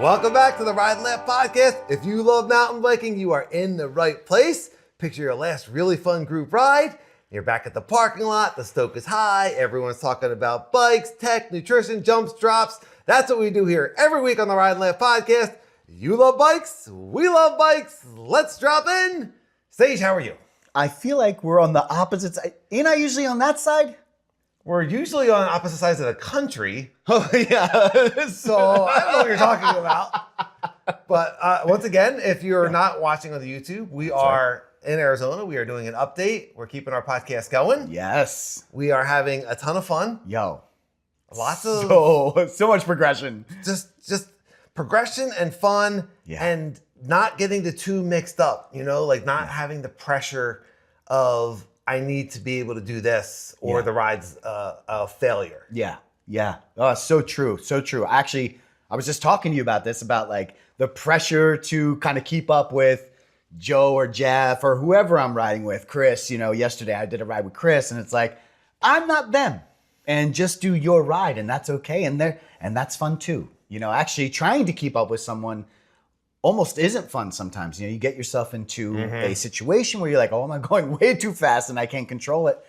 Welcome back to the Ride and Laugh podcast. If you love mountain biking, you are in the right place. Picture your last really fun group ride. You're back at the parking lot. The stoke is high. Everyone's talking about bikes, tech, nutrition, jumps, drops. That's what we do here every week on the Ride and Laugh podcast. You love bikes. We love bikes. Let's drop in. Sage, how are you? I feel like we're on the opposite side. Ain't I usually on that side? We're usually on opposite sides of the country. Oh, yeah. So I don't know what you're talking about. But once again, if you're not watching on the YouTube, we are in Arizona. We are doing an update. We're keeping our podcast going. Yes. We are having a ton of fun. Yo. Lots of so much progression. Just progression and fun and not getting the two mixed up, you know, like not having the pressure of I need to be able to do this or the ride's a failure. Yeah. Oh, so true. So true. Actually, I was just talking to you about this, about like the pressure to kind of keep up with Joe or Jeff or whoever I'm riding with. Chris, you know, yesterday I did a ride with Chris and it's like, I'm not them, and just do your ride and that's okay. And that's fun too. You know, actually trying to keep up with someone almost isn't fun sometimes. You know, you get yourself into a situation where you're like, oh, am I going way too fast and I can't control it?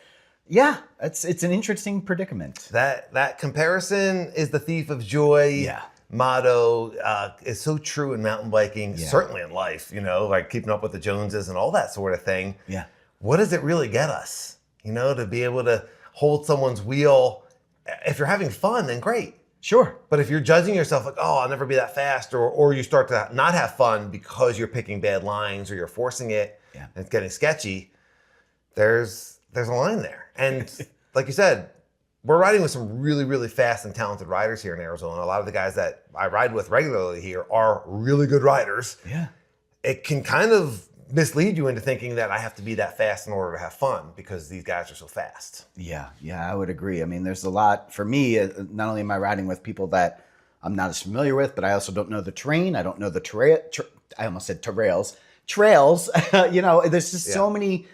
Yeah, it's an interesting predicament. That comparison is the thief of joy motto is so true in mountain biking, certainly in life, you know, like keeping up with the Joneses and all that sort of thing. Yeah. What does it really get us? You know, to be able to hold someone's wheel. If you're having fun, then great. Sure. But if you're judging yourself like, oh, I'll never be that fast, or you start to not have fun because you're picking bad lines or you're forcing it and it's getting sketchy, there's a line there. And like you said, we're riding with some really, really fast and talented riders here in Arizona. A lot of the guys that I ride with regularly here are really good riders. Yeah. It can kind of mislead you into thinking that I have to be that fast in order to have fun because these guys are so fast. Yeah, I would agree. I mean, there's a lot for me. Not only am I riding with people that I'm not as familiar with, but I also don't know the terrain. I don't know the I almost said trails. You know, there's just so many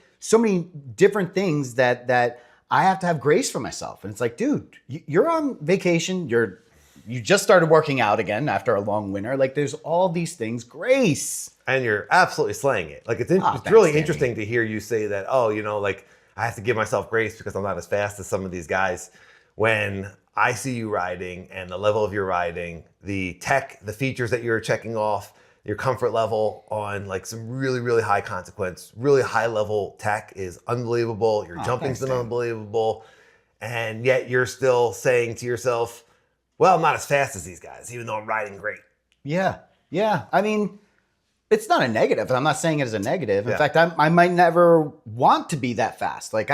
different things that I have to have grace for myself. And it's like, dude, you're on vacation. You just started working out again after a long winter. Like, there's all these things. Grace. And you're absolutely slaying it. Like, it's really interesting to hear you say that, oh, you know, like, I have to give myself grace because I'm not as fast as some of these guys. When I see you riding and the level of your riding, the tech, the features that you're checking off, your comfort level on like some really, really high consequence, really high level tech is unbelievable. Your jumping's been unbelievable. And yet you're still saying to yourself, well, I'm not as fast as these guys, even though I'm riding great. Yeah. I mean, it's not a negative. I'm not saying it as a negative. In fact, I might never want to be that fast. Like,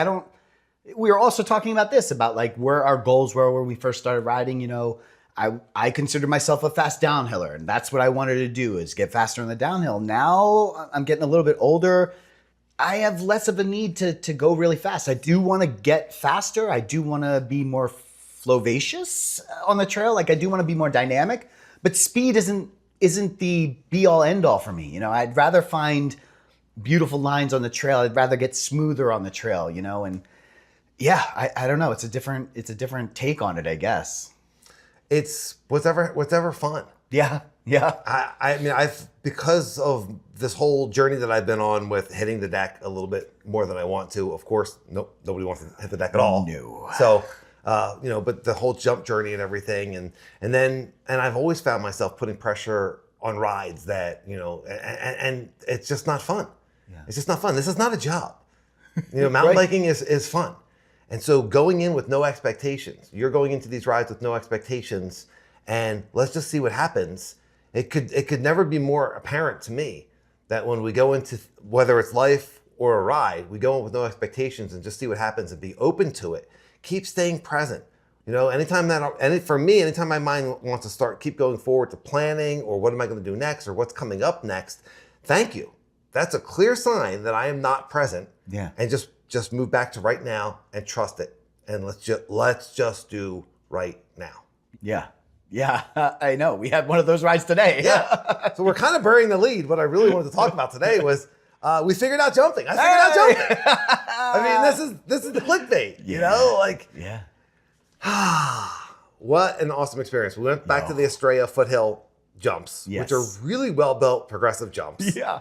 we were also talking about this, about like where our goals were when we first started riding. You know, I consider myself a fast downhiller, and that's what I wanted to do, is get faster on the downhill. Now I'm getting a little bit older. I have less of a need to go really fast. I do want to get faster. I do want to be more flovacious on the trail. Like, I do want to be more dynamic, but speed isn't the be all end all for me. You know, I'd rather find beautiful lines on the trail. I'd rather get smoother on the trail, you know, and I don't know. It's a different take on it, I guess. It's whatever fun. Yeah. I mean, because of this whole journey that I've been on with hitting the deck a little bit more than I want to, of course, nobody wants to hit the deck at all. No. So, you know, but the whole jump journey and everything. And I've always found myself putting pressure on rides that, you know, and it's just not fun. Yeah. It's just not fun. This is not a job. You know, mountain biking is fun. And so going in with no expectations, you're going into these rides with no expectations, and let's just see what happens. It could never be more apparent to me that when we go into, whether it's life or a ride, we go in with no expectations and just see what happens and be open to it. Keep staying present. You know, anytime my mind wants to keep going forward to planning, or what am I going to do next, or what's coming up next, thank you. That's a clear sign that I am not present. Yeah. And just move back to right now and trust it. And let's just do right now. Yeah, I know. We had one of those rides today. Yeah. So we're kind of burying the lead. What I really wanted to talk about today was we figured out jumping. I figured out jumping. I mean, this is the clickbait, you know? Like, what an awesome experience. We went back to the Estrella foothill jumps, Yes. which are really well-built progressive jumps. Yeah.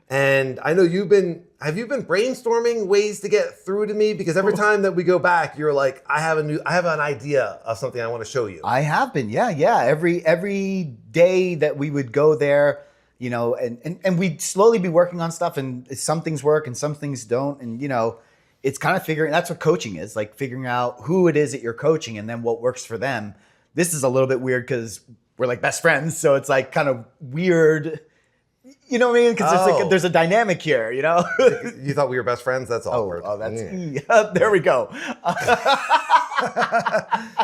And I know have you been brainstorming ways to get through to me? Because every time that we go back, you're like, I have an idea of something I want to show you. I have been, yeah. Every day that we would go there, you know, and we'd slowly be working on stuff, and some things work and some things don't. And, you know, it's kind of that's what coaching is, like figuring out who it is that you're coaching and then what works for them. This is a little bit weird because we're like best friends. So it's like kind of weird. You know what I mean? Because there's a dynamic here, you know? You thought we were best friends? That's awkward. There we go.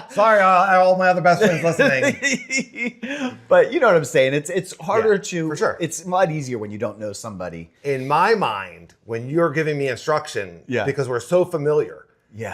Sorry, all my other best friends listening. But you know what I'm saying? It's harder for sure. It's a lot easier when you don't know somebody. In my mind, when you're giving me instruction, because we're so familiar,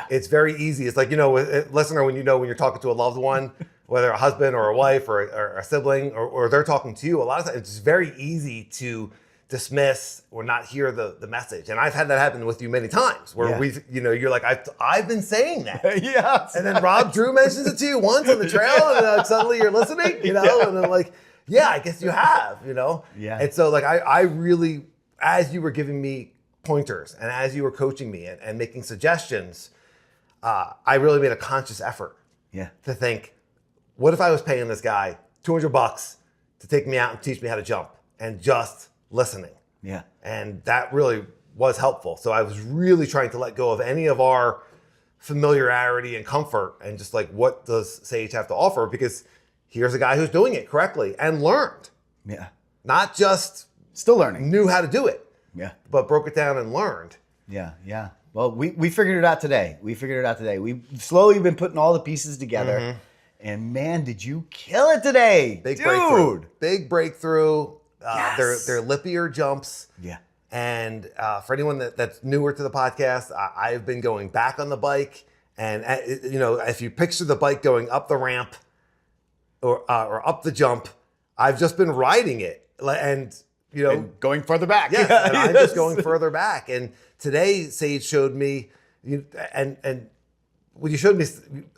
it's very easy. It's like, you know, listener, when you're talking to a loved one, whether a husband or a wife or a sibling, or they're talking to you, a lot of times it's very easy to dismiss or not hear the message. And I've had that happen with you many times where you're like, I've been saying that. Yes. And then Rob Drew mentions it to you once on the trail, and then suddenly you're listening, you know, and then like, yeah, I guess you have, you know? Yeah. And so like, I really, as you were giving me pointers and as you were coaching me and making suggestions, I really made a conscious effort to think, what if I was paying this guy $200 to take me out and teach me how to jump, and just listening? Yeah. And that really was helpful. So I was really trying to let go of any of our familiarity and comfort, and just like, what does Sage have to offer? Because here's a guy who's doing it correctly and learned. Yeah. Not just still learning, knew how to do it. Yeah. But broke it down and learned. Yeah. Yeah. Well, we figured it out today. We've slowly been putting all the pieces together. Mm-hmm. And man, did you kill it today. Big Dude. Breakthrough. Big breakthrough. Yes. They're Lippier jumps. Yeah. And for anyone that's newer to the podcast, I've been going back on the bike. And, you know, if you picture the bike going up the ramp or up the jump, I've just been riding it. And, you know, and going further back. Yes, and I'm just going further back. And today, Sage showed me, and when you showed me,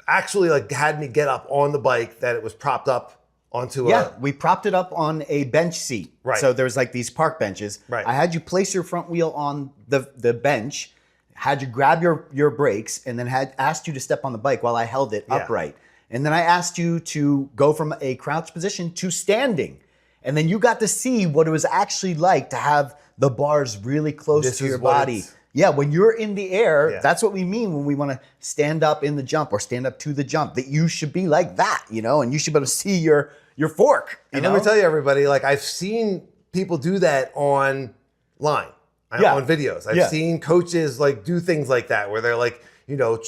actually like had me get up on the bike, that it was propped up onto we propped it up on a bench seat. Right. So there's like these park benches. Right. I had you place your front wheel on the bench, had you grab your brakes, and then had asked you to step on the bike while I held it upright. And then I asked you to go from a crouch position to standing. And then you got to see what it was actually like to have the bars really close to your body. Yeah, when you're in the air, that's what we mean when we want to stand up in the jump or stand up to the jump, that you should be like that, you know, and you should be able to see your fork. And let me tell you, everybody, like, I've seen people do that online, on videos. I've seen coaches like do things like that where they're like, you know,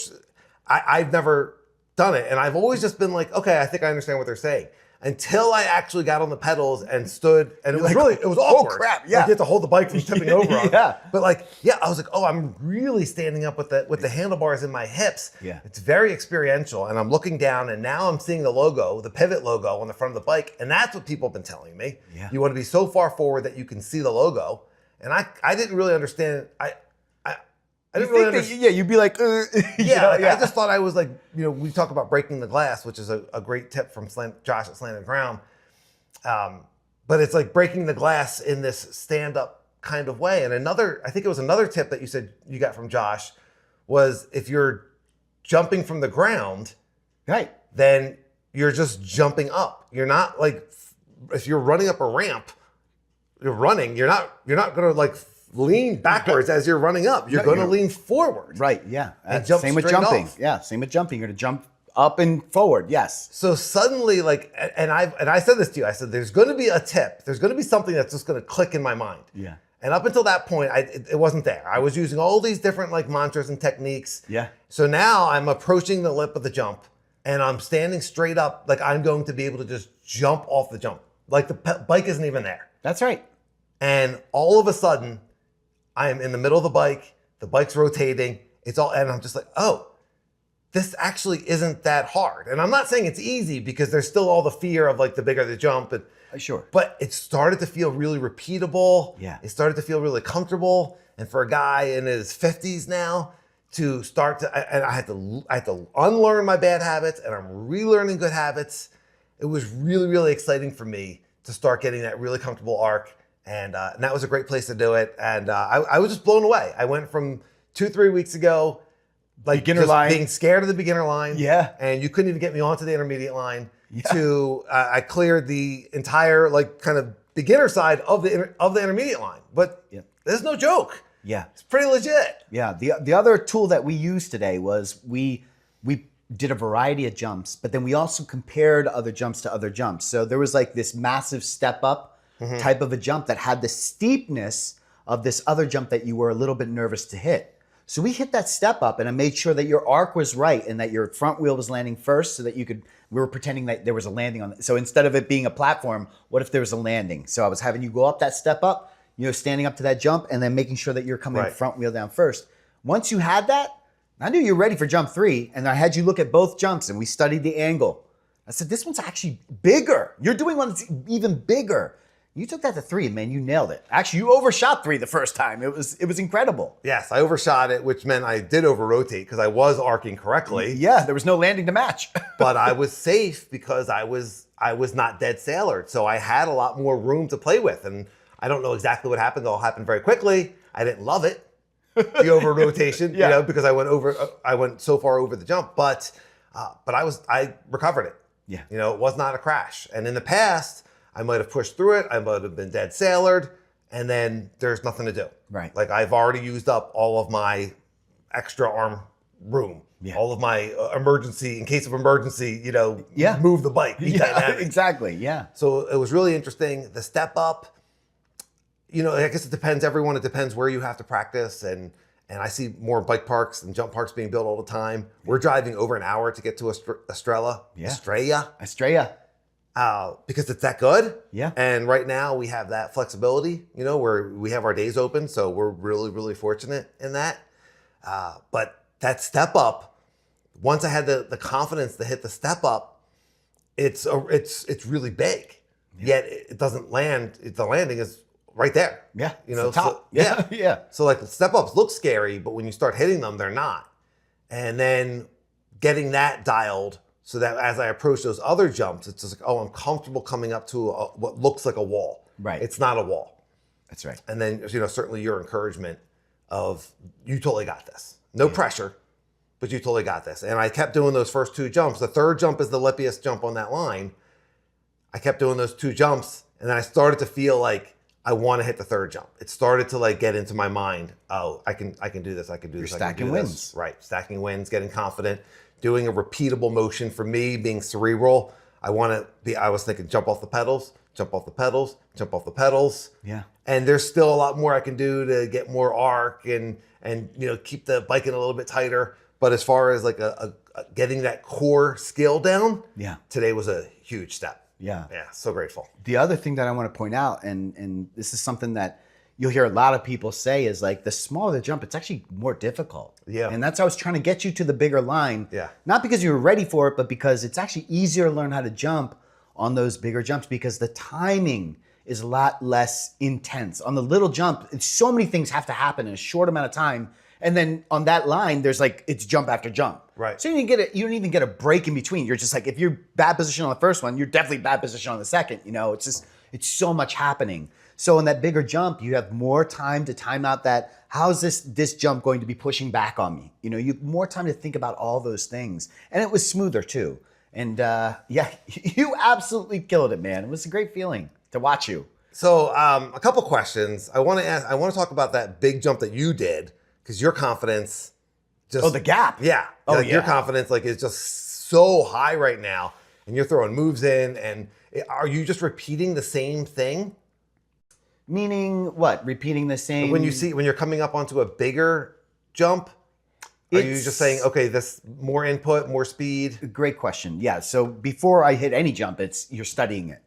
I've never done it. And I've always just been like, okay, I think I understand what they're saying. Until I actually got on the pedals and stood, and it was it was awkward. Oh crap! Yeah, like, you have to hold the bike from tipping over. Yeah, but like, I was like, oh, I'm really standing up with the handlebars in my hips. Yeah, it's very experiential, and I'm looking down, and now I'm seeing the logo, the pivot logo on the front of the bike, and that's what people have been telling me. Yeah, you want to be so far forward that you can see the logo, and I didn't really understand. I didn't really understand. You'd be like, I just thought I was like, you know, we talk about breaking the glass, which is a great tip from Josh at Slanted Ground. But it's like breaking the glass in this stand-up kind of way. And I think it was another tip that you said you got from Josh, was if you're jumping from the ground, right, then you're just jumping up. You're not like, if you're running up a ramp, you're not going to like lean backwards as you're running up. You're going to lean forward. Right, yeah. And jump same with straight jumping. off. Yeah, same with jumping. You're going to jump up and forward, yes. So suddenly, like, and I said this to you, I said, there's going to be a tip. There's going to be something that's just going to click in my mind. Yeah. And up until that point, it wasn't there. I was using all these different like mantras and techniques. Yeah. So now I'm approaching the lip of the jump, and I'm standing straight up, like I'm going to be able to just jump off the jump. Like the bike isn't even there. That's right. And all of a sudden, I am in the middle of the bike's rotating, and I'm just like, oh, this actually isn't that hard. And I'm not saying it's easy, because there's still all the fear of like the bigger the jump. Sure. But it started to feel really repeatable. Yeah. It started to feel really comfortable. And for a guy in his 50s now to start to, and I had to unlearn my bad habits, and I'm relearning good habits. It was really, really exciting for me to start getting that really comfortable arc. And that was a great place to do it. And I was just blown away. I went from 2-3 weeks ago, like beginner just line, being scared of the beginner line. Yeah. And you couldn't even get me onto the intermediate line. Yeah. To I cleared the entire like kind of beginner side of the intermediate line. But there's no joke. Yeah. It's pretty legit. Yeah. The other tool that we used today was we did a variety of jumps, but then we also compared other jumps to other jumps. So there was like this massive step up type of a jump that had the steepness of this other jump that you were a little bit nervous to hit. So we hit that step up and I made sure that your arc was right and that your front wheel was landing first so that we were pretending that there was a landing on it. So instead of it being a platform, what if there was a landing? So I was having you go up that step up, standing up to that jump and then making sure that you're coming front wheel down first. Once you had that, I knew you were ready for jump 3 and I had you look at both jumps and we studied the angle. I said, this one's actually bigger. You're doing one that's even bigger. You took that to 3 and man, you nailed it. Actually, you overshot 3 the first time. It was incredible. Yes, I overshot it, which meant I did over rotate because I was arcing correctly. Yeah, there was no landing to match. But I was safe because I was not dead sailored. So I had a lot more room to play with. And I don't know exactly what happened. It all happened very quickly. I didn't love it, the over rotation, because I went so far over the jump. But I recovered it. Yeah. It was not a crash. And in the past, I might have pushed through it. I might have been dead sailored, and then there's nothing to do. Right. Like I've already used up all of my extra arm room, all of my emergency, in case of emergency, move the bike. Be dynamic. Exactly. Yeah. So it was really interesting. The step up, I guess it depends. It depends where you have to practice. And I see more bike parks and jump parks being built all the time. We're driving over an hour to get to Estrella. Estrella. Because it's that good. Yeah. And right now we have that flexibility, where we have our days open. So we're really, really fortunate in that. But that step up, once I had the confidence to hit the step up, it's really big. Yet it doesn't land. The landing is right there. Yeah. The top. So, yeah. So like step ups look scary, but when you start hitting them, they're not. And then getting that dialed, so that as I approach those other jumps, it's just like, oh, I'm comfortable coming up to what looks like a wall. Right. It's not a wall. That's right. And then, certainly your encouragement of, you totally got this. No pressure, but you totally got this. And I kept doing those first 2 jumps. The third jump is the lippiest jump on that line. I kept doing those 2 jumps, and then I started to feel like I want to hit the third jump. It started to like get into my mind. Oh, I can do this. I can do this. You're stacking wins. Right. Stacking wins, getting confident. Doing a repeatable motion for me, being cerebral. I was thinking jump off the pedals, jump off the pedals, jump off the pedals. Yeah. And there's still a lot more I can do to get more arc and keep the biking a little bit tighter. But as far as like a getting that core skill down, today was a huge step. Yeah. Yeah. So grateful. The other thing that I want to point out, and this is something that you'll hear a lot of people say, is like the smaller the jump, it's actually more difficult. Yeah. And that's how I was trying to get you to the bigger line. Yeah. Not because you were ready for it, but because it's actually easier to learn how to jump on those bigger jumps because the timing is a lot less intense. On the little jump, it's so many things have to happen in a short amount of time. And then on that line, there's like, it's jump after jump. Right. So you don't even get a break in between. You're just like, if you're bad position on the first one, you're definitely bad position on the second. It's so much happening. So in that bigger jump, you have more time to time out that, how's this jump going to be pushing back on me? You have more time to think about all those things. And it was smoother too. And you absolutely killed it, man. It was a great feeling to watch you. So a couple questions. I want to talk about that big jump that you did, because your confidence just... the gap. Yeah. Your confidence is just so high right now, and you're throwing moves in, and are you just repeating the same thing? Meaning what? Repeating the same... When you're coming up onto a bigger jump, are you just saying, okay, this more input, more speed? Great question. Yeah. So before I hit any jump, you're studying it.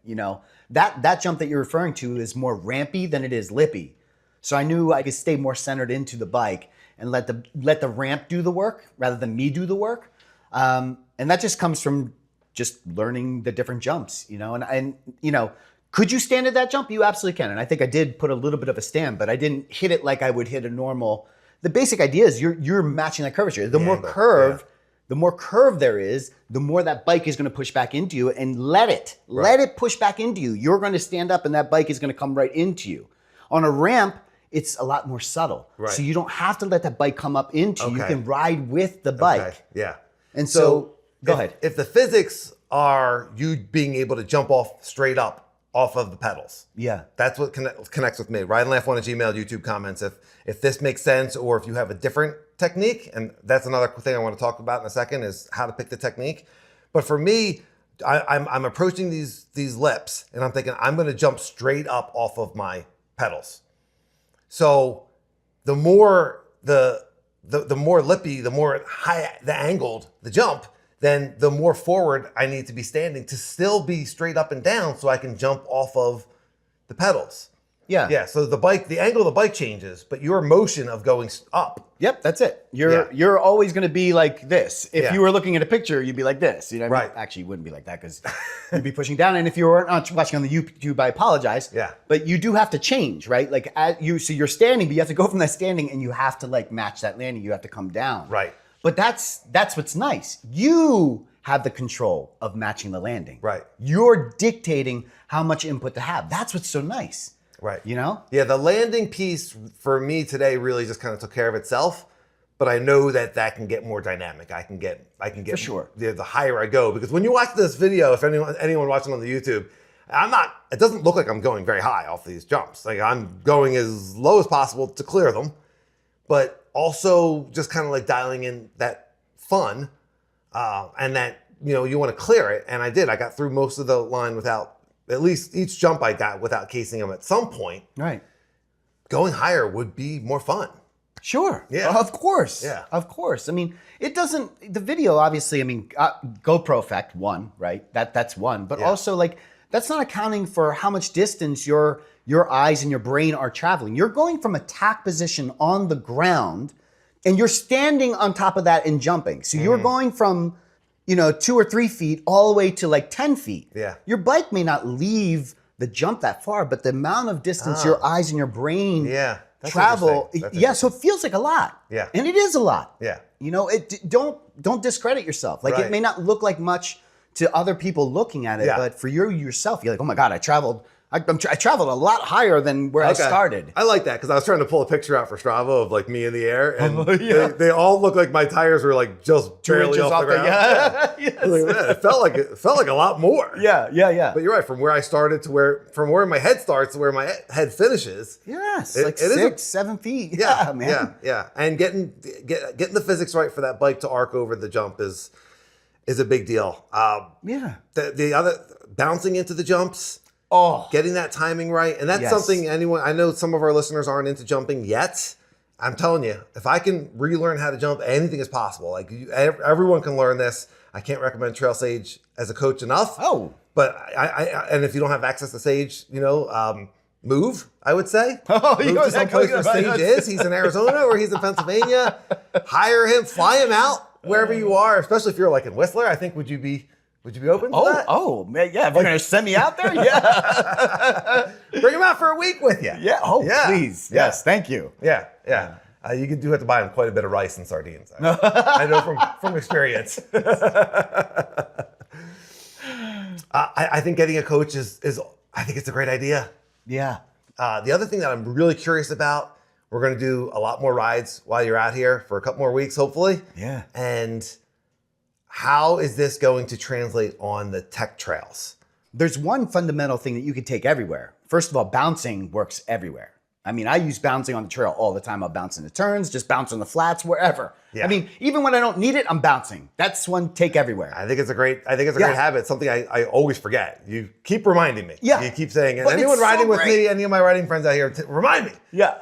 That jump that you're referring to is more rampy than it is lippy. So I knew I could stay more centered into the bike and let the ramp do the work rather than me do the work. And that just comes from just learning the different jumps, and could you stand at that jump? You absolutely can. And I think I did put a little bit of a stand, but I didn't hit it like I would hit a normal. The basic idea is you're matching that curvature. The more curve, the more curve there is, the more that bike is going to push back into you, and let it push back into you. You're going to stand up and that bike is going to come right into you. On a ramp, it's a lot more subtle. Right. So you don't have to let that bike come up into you. You can ride with the bike. Okay. Yeah. And so go ahead. If the physics are you being able to jump off straight up off of the pedals. Yeah. That's what connects with me. Ride and Laugh 1 at Gmail, YouTube comments. If this makes sense, or if you have a different technique, and that's another thing I want to talk about in a second, is how to pick the technique. But for me, I'm approaching these lips, and I'm thinking I'm going to jump straight up off of my pedals. So the more the more lippy, the more high the angled the jump, then the more forward I need to be standing to still be straight up and down so I can jump off of the pedals. Yeah. Yeah. So the angle of the bike changes, but your motion of going up. Yep, that's it. You're always going to be like this. If you were looking at a picture, you'd be like this. You know what I mean? Right. Actually, you wouldn't be like that because you'd be pushing down. And if you were not watching on the YouTube, I apologize. Yeah. But you do have to change, right? Like so you're standing, but you have to go from that standing, and you have to like match that landing. You have to come down. Right. But that's what's nice. You have the control of matching the landing. Right. You're dictating how much input to have. That's what's so nice. Right. You know? Yeah, the landing piece for me today really just kind of took care of itself, but I know that can get more dynamic. I can get For sure. the higher I go, because when you watch this video, if anyone watching on the YouTube, it doesn't look like I'm going very high off these jumps. Like I'm going as low as possible to clear them, but also just kind of like dialing in that fun, and that, you want to clear it. And I did. I got through most of the line without, at least each jump I got without casing them at some point. Right. Going higher would be more fun. Sure. Yeah. Of course. Yeah. Of course. I mean, the video, obviously, GoPro effect, one, right? That's one. But also, like, that's not accounting for how much distance your eyes and your brain are traveling. You're going from attack position on the ground, and you're standing on top of that and jumping. So you're going from, 2 or 3 feet all the way to like 10 feet. Yeah. Your bike may not leave the jump that far, but the amount of distance your eyes and your brain travel, so it feels like a lot. Yeah. And it is a lot. Yeah. Don't discredit yourself. Like, it may not look like much to other people looking at it, but for yourself, you're like, oh my God, I traveled a lot higher than where I started. I like that, because I was trying to pull a picture out for Strava of like me in the air, and they all look like my tires were like just barely off the ground. Yes. Look at that. It felt like a lot more. Yeah. But you're right. From where I started from where my head starts to where my head finishes. Yes, it 6, 7 feet. Yeah, man. Yeah. And getting the physics right for that bike to arc over the jump is a big deal. The other, bouncing into the jumps. Oh, getting that timing right. And that's something I know some of our listeners aren't into jumping yet. I'm telling you, if I can relearn how to jump, anything is possible. Like everyone can learn this. I can't recommend Trail Sage as a coach enough. Oh. But and if you don't have access to Sage, move, I would say. Oh, move to some place where Sage is. He's in Arizona or he's in Pennsylvania. Hire him, fly him out wherever you are, especially if you're like in Whistler. I think, would you be open to that? Oh, man, yeah. If you're going to send me out there, yeah. Bring him out for a week with you. Yeah. Oh, yeah. Please. Yeah. Yes. Thank you. Yeah. You do have to buy him quite a bit of rice and sardines. I know from experience. I think getting a coach is I think it's a great idea. Yeah. The other thing that I'm really curious about, we're going to do a lot more rides while you're out here for a couple more weeks, hopefully. Yeah. And how is this going to translate on the tech trails? There's one fundamental thing that you can take everywhere. First of all, bouncing works everywhere. I mean, I use bouncing on the trail all the time. I'll bounce in the turns, just bounce on the flats, wherever. Yeah. I mean, even when I don't need it, I'm bouncing. That's one take everywhere. I think it's a great habit. It's something I always forget. You keep reminding me. Yeah. You keep saying, and But anyone it's riding so with great. me, any of my riding friends out here, remind me. Yeah.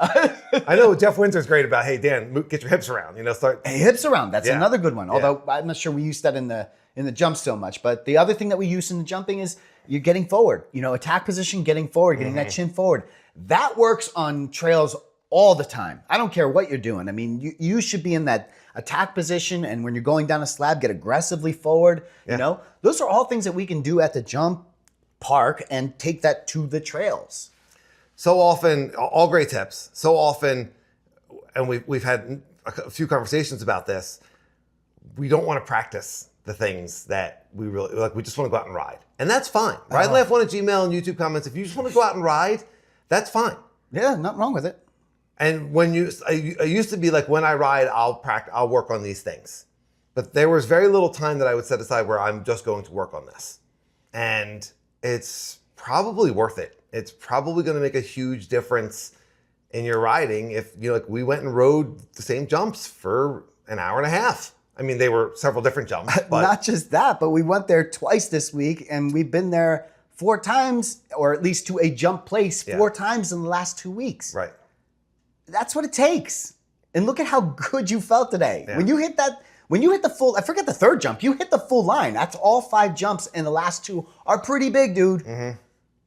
I know Jeff Windsor's great about, hey, Dan, get your hips around, start. Hey, hips around. That's Yeah. another good one. Although I'm not sure we use that in the jump so much. But the other thing that we use in the jumping is you're getting forward. Attack position, getting forward, getting that chin forward. That works on trails all the time. I don't care what you're doing. I mean, you should be in that attack position, and when you're going down a slab, get aggressively forward. Yeah. Those are all things that we can do at the jump park and take that to the trails. So often, all great tips. So often, and we've had a few conversations about this. we don't want to practice the things that we really like. We just want to go out and ride. And that's fine. Ride and Laugh 1 at Gmail and YouTube comments. If you just want to go out and ride, that's fine. Yeah, nothing wrong with it. And when I used to be like, when I ride, I'll work on these things. But there was very little time that I would set aside where I'm just going to work on this. And it's probably worth it. It's probably going to make a huge difference in your riding. If like we went and rode the same jumps for an hour and a half. I mean, they were several different jumps. But not just that, but we went there twice this week, and we've been there 4 times, or at least to a jump place 4 times in the last 2 weeks. Right. That's what it takes. And look at how good you felt today. Yeah. When you hit the full, I forget the 3rd jump, you hit the full line. That's all 5 jumps, and the last 2 are pretty big, dude. Mm-hmm.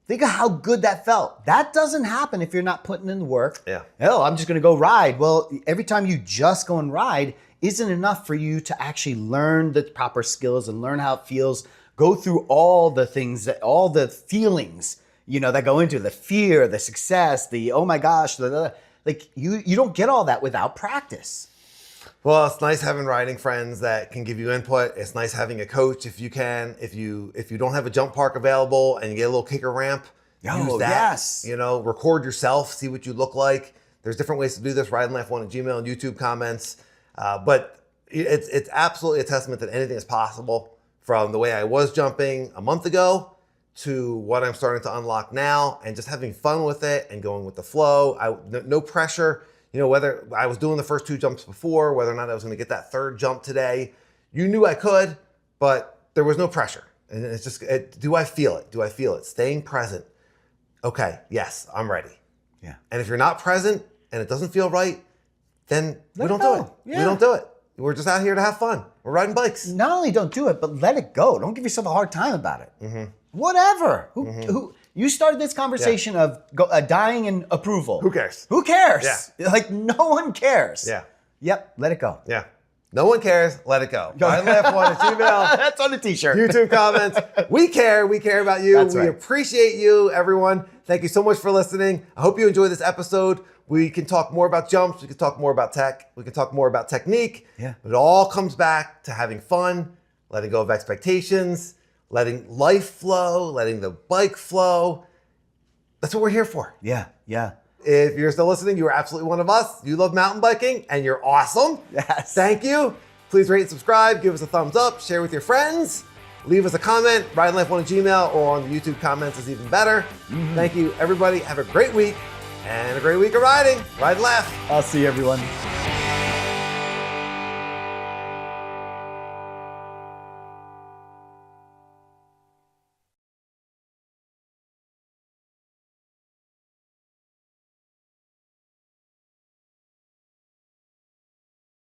Think of how good that felt. That doesn't happen if you're not putting in the work. Yeah. Oh, I'm just going to go ride. Well, every time you just go and ride isn't enough for you to actually learn the proper skills and learn how it feels. Go through all the things, all the feelings, that go into the fear, the success, the oh my gosh, like you don't get all that without practice. Well, it's nice having riding friends that can give you input. It's nice having a coach if you can. If you don't have a jump park available and you get a little kicker ramp, use that. Yes. Record yourself, see what you look like. There's different ways to do this. Ride and Laugh 1 at Gmail and YouTube comments. But it's absolutely a testament that anything is possible, from the way I was jumping a month ago to what I'm starting to unlock now, and just having fun with it and going with the flow. No pressure. Whether I was doing the first 2 jumps before, whether or not I was going to get that 3rd jump today, you knew I could, but there was no pressure. And it's just, do I feel it? Do I feel it? Staying present. Okay, yes, I'm ready. Yeah. And if you're not present and it doesn't feel right, then we don't do it. Yeah. We don't do it. We're just out here to have fun. We're riding bikes. Not only don't do it, but let it go. Don't give yourself a hard time about it. Mm-hmm. Whatever. Who you started this conversation of dying in approval. Who cares? Who cares? Yeah. Like, no one cares. Yeah. Yep, let it go. Yeah. No one cares. Let it go. Ride and Laugh 1 at Gmail. That's on the t-shirt. YouTube comments. We care. We care about you. That's we right. appreciate you, everyone. Thank you so much for listening. I hope you enjoyed this episode. We can talk more about jumps. We can talk more about tech. We can talk more about technique. Yeah. But it all comes back to having fun, letting go of expectations, letting life flow, letting the bike flow. That's what we're here for. Yeah, yeah. If you're still listening, you are absolutely one of us. You love mountain biking and you're awesome. Yes. Thank you. Please rate and subscribe. Give us a thumbs up. Share with your friends. Leave us a comment. Ride and Laugh 1 at Gmail or on the YouTube comments is even better. Mm-hmm. Thank you, everybody. Have a great week and a great week of riding. Ride and laugh. I'll see you, everyone.